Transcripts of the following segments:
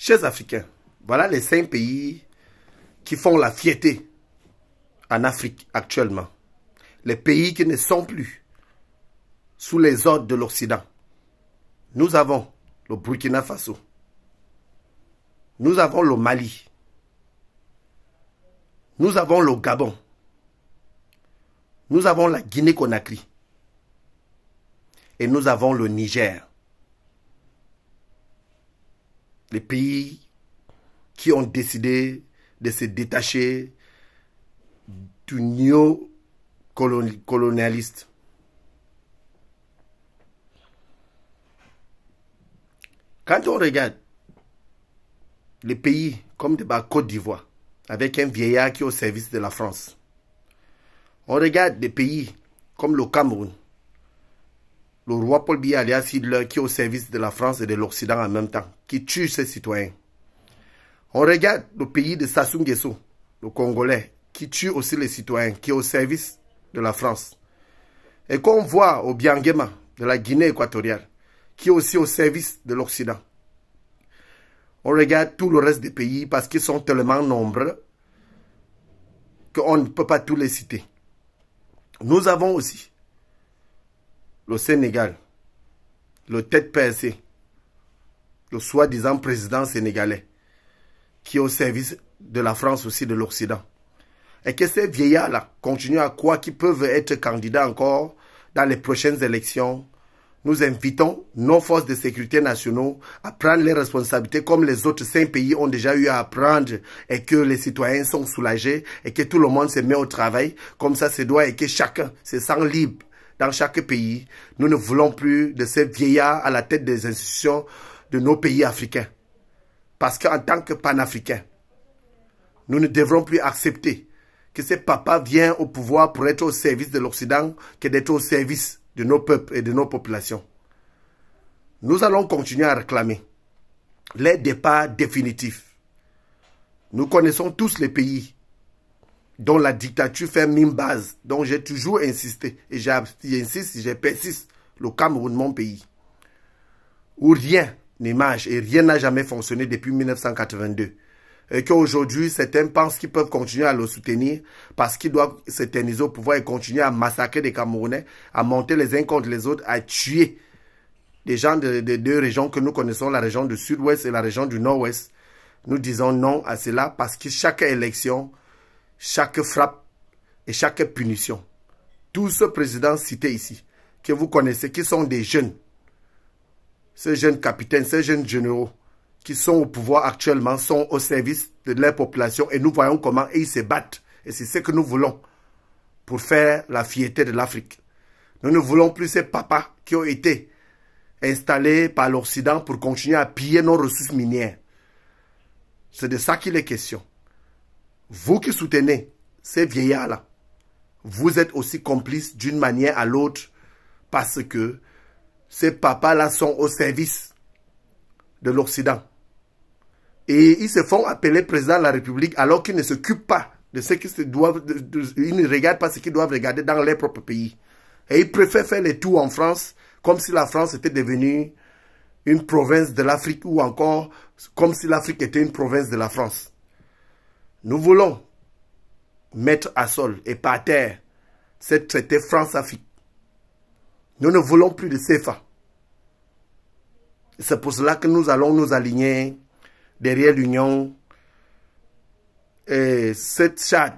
Chers Africains, voilà les 5 pays qui font la fierté en Afrique actuellement. Les pays qui ne sont plus sous les ordres de l'Occident. Nous avons le Burkina Faso. Nous avons le Mali. Nous avons le Gabon. Nous avons la Guinée-Conakry. Et nous avons le Niger. Les pays qui ont décidé de se détacher du néo-colonialiste. Quand on regarde les pays comme la Côte d'Ivoire, avec un vieillard qui est au service de la France, on regarde des pays comme le Cameroun, le roi Paul Biya alias Hitler qui est au service de la France et de l'Occident en même temps, qui tue ses citoyens. On regarde le pays de Sassou Nguesso, le Congolais, qui tue aussi les citoyens, qui est au service de la France. Et qu'on voit au Biangema de la Guinée équatoriale, qui est aussi au service de l'Occident. On regarde tout le reste des pays parce qu'ils sont tellement nombreux qu'on ne peut pas tous les citer. Nous avons aussi le Sénégal, le tête percée, le soi-disant président sénégalais, qui est au service de la France aussi, de l'Occident. Et que ces vieillards-là continuent à croire qu'ils peuvent être candidats encore dans les prochaines élections. Nous invitons nos forces de sécurité nationaux à prendre les responsabilités comme les autres 5 pays ont déjà eu à prendre et que les citoyens sont soulagés et que tout le monde se met au travail comme ça se doit et que chacun se sent libre dans chaque pays. Nous ne voulons plus de ces vieillards à la tête des institutions de nos pays africains. Parce qu'en tant que panafricains, nous ne devrons plus accepter que ces papas viennent au pouvoir pour être au service de l'Occident que d'être au service de nos peuples et de nos populations. Nous allons continuer à réclamer les départs définitifs. Nous connaissons tous les pays dont la dictature fait mine base, dont j'ai toujours insisté, et j'insiste, je persiste, le Cameroun, mon pays, où rien n'émerge et rien n'a jamais fonctionné depuis 1982. Et qu'aujourd'hui, certains pensent qu'ils peuvent continuer à le soutenir parce qu'ils doivent s'éterniser au pouvoir et continuer à massacrer des Camerounais, à monter les uns contre les autres, à tuer des gens des 2 régions que nous connaissons, la région du sud-ouest et la région du nord-ouest. Nous disons non à cela parce que chaque élection, chaque frappe et chaque punition, tous ceux présidents cités ici, que vous connaissez, qui sont des jeunes, ces jeunes capitaines, ces jeunes généraux, qui sont au pouvoir actuellement, sont au service de leur population et nous voyons comment ils se battent. Et c'est ce que nous voulons pour faire la fierté de l'Afrique. Nous ne voulons plus ces papas qui ont été installés par l'Occident pour continuer à piller nos ressources minières. C'est de ça qu'il est question. Vous qui soutenez ces vieillards-là, vous êtes aussi complices d'une manière à l'autre parce que ces papas-là sont au service de l'Occident. Et ils se font appeler président de la République alors qu'ils ne s'occupent pas de ce qu'ils doivent, ils ne regardent pas ce qu'ils doivent regarder dans leur propre pays. Et ils préfèrent faire les tours en France comme si la France était devenue une province de l'Afrique ou encore comme si l'Afrique était une province de la France. Nous voulons mettre à sol et par terre cette traité France-Afrique. Nous ne voulons plus de CFA. C'est pour cela que nous allons nous aligner derrière l'Union et cette charte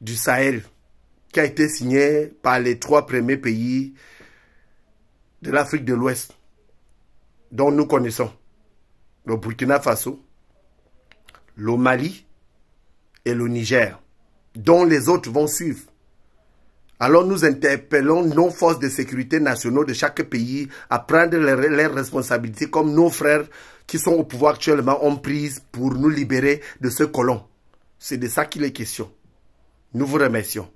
du Sahel qui a été signée par les 3 premiers pays de l'Afrique de l'Ouest dont nous connaissons le Burkina Faso, le Mali et le Niger, dont les autres vont suivre. Alors nous interpellons nos forces de sécurité nationaux de chaque pays à prendre leurs responsabilités comme nos frères qui sont au pouvoir actuellement ont prise pour nous libérer de ce colon. C'est de ça qu'il est question. Nous vous remercions.